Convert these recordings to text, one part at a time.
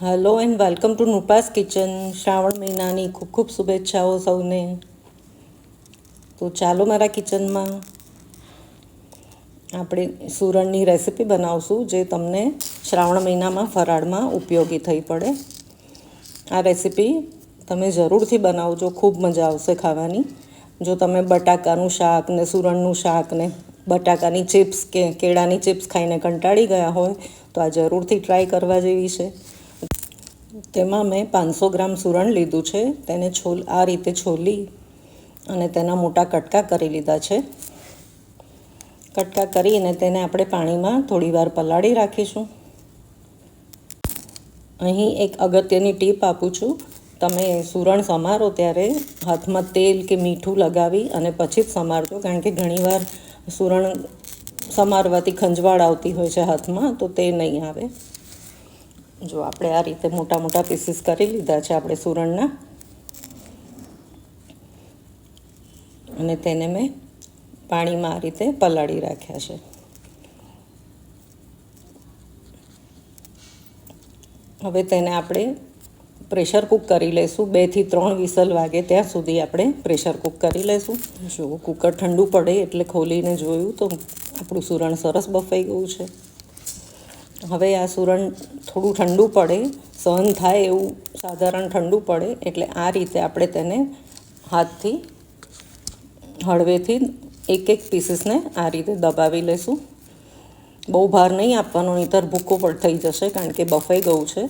Hello and welcome to Nupa's kitchen. Shravan મહિનાની ખૂબ ખૂબ શુભેચ્છાઓ સૌને. તો ચાલો મારા કિચનમાં આપણે સુરણની રેસીપી બનાવશું જે તમને શ્રાવણ મહિનામાં ફરાળમાં ઉપયોગી થઈ પડે. આ રેસીપી તમે જરૂરથી બનાવજો, ખૂબ મજા આવશે ખાવાની. જો તમે બટાકાનું શાક ને સુરણનું શાક ને બટાકાની ચિપ્સ કે કેળાની ચિપ્સ ખાઈને કંટાળી ગયા હોય તો આ જરૂરથી ટ્રાય કરવા જેવી છે. તેમાં મેં 500 ગ્રામ સુરણ લીધું છે. તેને આ રીતે છોલી અને તેના મોટા કટકા કરી લીધા છે. કટકા કરીને તેને આપણે પાણીમાં થોડી વાર પલાળી રાખીશું. અહીં એક અગત્યની ટીપ આપું છું. તમે સુરણ સમારો ત્યારે હાથમાં તેલ કે મીઠું લગાવી અને પછી જ સમારજો, કારણ કે ઘણીવાર સુરણ સમારવાથી ખંજવાળ આવતી હોય છે હાથમાં, તો તે નહીં આવે. જો આપણે આ રીતે મોટા મોટા પીસીસ કરી લીધા છે આપણે સુરણના, અને તેને મેં પાણીમાં આ રીતે પલાળી રાખ્યા છે. હવે તેને આપણે પ્રેશર કૂક કરી લઈશું. 2 થી 3 વિસલ વાગે ત્યાં સુધી આપણે પ્રેશર કૂક કરી લઈશું. જો કૂકર ઠંડુ પડે એટલે ખોલીને જોયું તો આપણું સુરણ સરસ બફાઈ ગયું છે. હવે આ સુરણ થોડું ઠંડુ પડે, સહન થાય એવું સાધારણ ઠંડુ પડે એટલે આ રીતે આપણે તેને હાથથી હળવેથી એક પીસીસને આ રીતે દબાવી લઈશું. બહુ ભાર નહીં આપવાનો, નહીંતર ભૂકો પણ થઈ જશે, કારણ કે બફાઈ ગયું છે.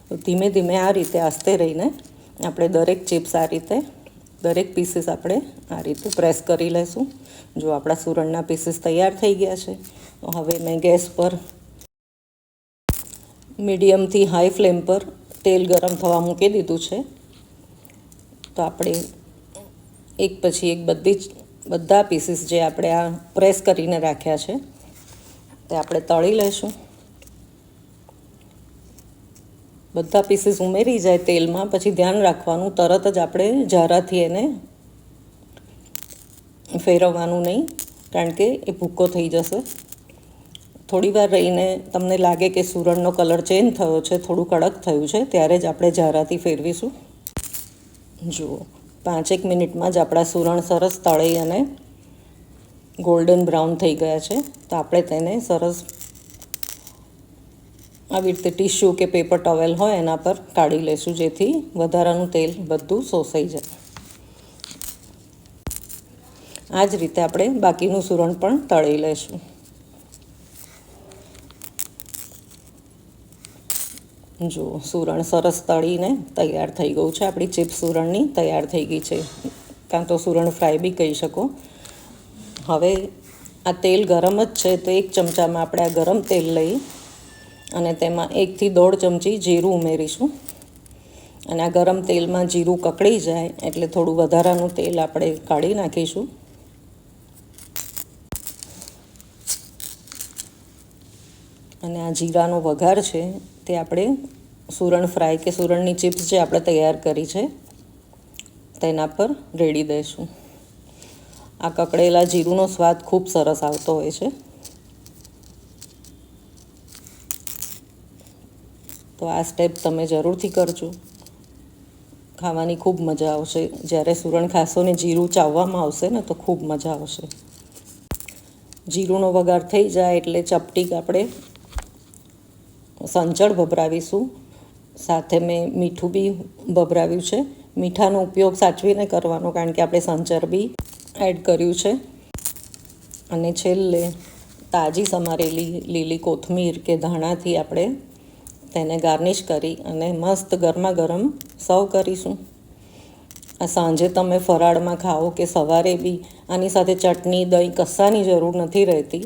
તો ધીમે ધીમે આ રીતે આસ્તે રહીને આપણે દરેક ચિપ્સ આ રીતે દરેક પીસીસ આપણે આ રીતે પ્રેસ કરી લઈશું. જો આપણા સુરણના પીસીસ તૈયાર થઈ ગયા છે. તો હવે મેં ગેસ પર મીડિયમથી હાઈ ફ્લેમ પર તેલ ગરમ થવા મૂકી દીધું છે. તો આપણે એક પછી એક બધા પીસીસ જે આપણે આ પ્રેસ કરીને રાખ્યા છે તે આપણે તળી લઈશું. બધા પીસીસ ઉમેરી જાય તેલમાં પછી ધ્યાન રાખવાનું, તરત જ આપણે જારાથી એને ફેરવવાનું નહીં, કારણ કે એ ભૂકો થઈ જશે. થોડી વાર રહીને તમને લાગે કે સુરણનો કલર ચેન્જ થયો છે, થોડું કડક થયું છે, ત્યારે જ આપણે જારાથી ફેરવીશું. જુઓ 5-1 મિનિટમાં જ આપણા સુરણ સરસ તળી અને ગોલ્ડન બ્રાઉન થઈ ગયા છે. તો આપણે તેને સરસ આવી રીતે ટીશ્યુ કે પેપર ટોવેલ હોય એના પર કાઢી લઈશું, જેથી વધારાનું તેલ બધું શોષાઈ જાય. આ જ રીતે આપણે બાકીનું સુરણ પણ તળી લઈશું. જો સુરણ સરસ તળીને તૈયાર થઈ ગયું છે. આપણી ચિપ્સ સુરણની તૈયાર થઈ ગઈ છે, કાં તો સુરણ ફ્રાય બી કહી શકો. હવે આ તેલ ગરમ જ છે, તો 1 ચમચામાં આપણે આ ગરમ તેલ લઈ અને તેમાં 1 થી 1.5 ચમચી જીરું ઉમેરીશું. અને આ ગરમ તેલમાં જીરું કકળી જાય એટલે થોડું વધારાનું તેલ આપણે કાઢી નાખીશું. અને આ જીરાનો વઘાર છે તે આપણે સુરણ ફ્રાય કે સુરણની ચિપ્સ જે આપણે તૈયાર કરી છે તેના પર રેડી દઈશું. આ કકળેલા જીરુંનો સ્વાદ ખૂબ સરસ આવતો હોય છે. તો આ સ્ટેપ તમે જરૂરથી કરજો, ખાવાની ખૂબ મજા આવશે. જ્યારે સુરણ ખાશો ને જીરું ચાવવામાં આવશે ને તો ખૂબ મજા આવશે. જીરુંનો વઘાર થઈ જાય એટલે ચપટી આપણે સંચળ ભભરાવીશું. સાથે મેં મીઠું બી ભભરાવ્યું છે. મીઠાનો ઉપયોગ સાચવીને કરવાનો, કારણ કે આપણે સંચર બી એડ કર્યું છે. અને છેલ્લે તાજી સમારેલી લીલી કોથમીર કે ધાણાથી આપણે તેને ગાર્નિશ કરી અને મસ્ત ગરમા ગરમ સર્વ કરીશું. આ સાંજે તમે ફરાળમાં ખાઓ કે સવારે બી આની સાથે ચટણી દહીં કશાની જરૂર નથી રહેતી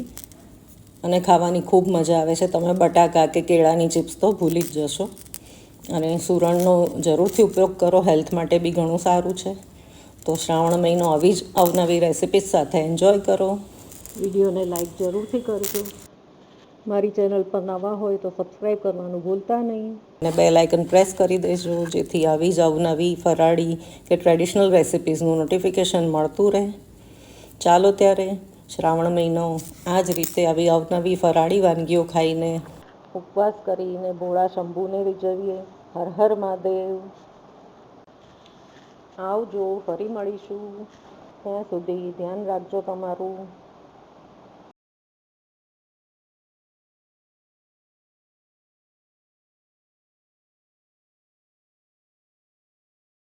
અને ખાવાની ખૂબ મજા આવે છે. તમે બટાકા કે કેળાની ચિપ્સ તો ભૂલી જ જશો. અને સુરણનો જરૂરથી ઉપયોગ કરો, હેલ્થ માટે બી ઘણું સારું છે. તો શ્રાવણ મહિનો આવી જ અવનવી રેસિપીસ સાથે એન્જોય કરો. વિડીયોને લાઈક જરૂરથી કરજો. મારી ચેનલ પર નવા હોય તો સબસ્ક્રાઈબ કરવાનું ભૂલતા નહીં, અને બેલ આઇકન પ્રેસ કરી દેજો, જેથી આવી જ અવનવી ફરાળી કે ટ્રેડિશનલ રેસિપીસનું નોટિફિકેશન મળતું રહે. ચાલો ત્યારે શ્રાવણ મહિનો આ જ રીતે આવી અવનવી ફરાળી વાનગીઓ ખાઈને ઉપવાસ કરીને ભોળા શંભુને રીઝવીએ. હર હર મહાદેવ. આવજો, ફરી મળીશું. ત્યાં સુધી ધ્યાન રાખજો તમારું.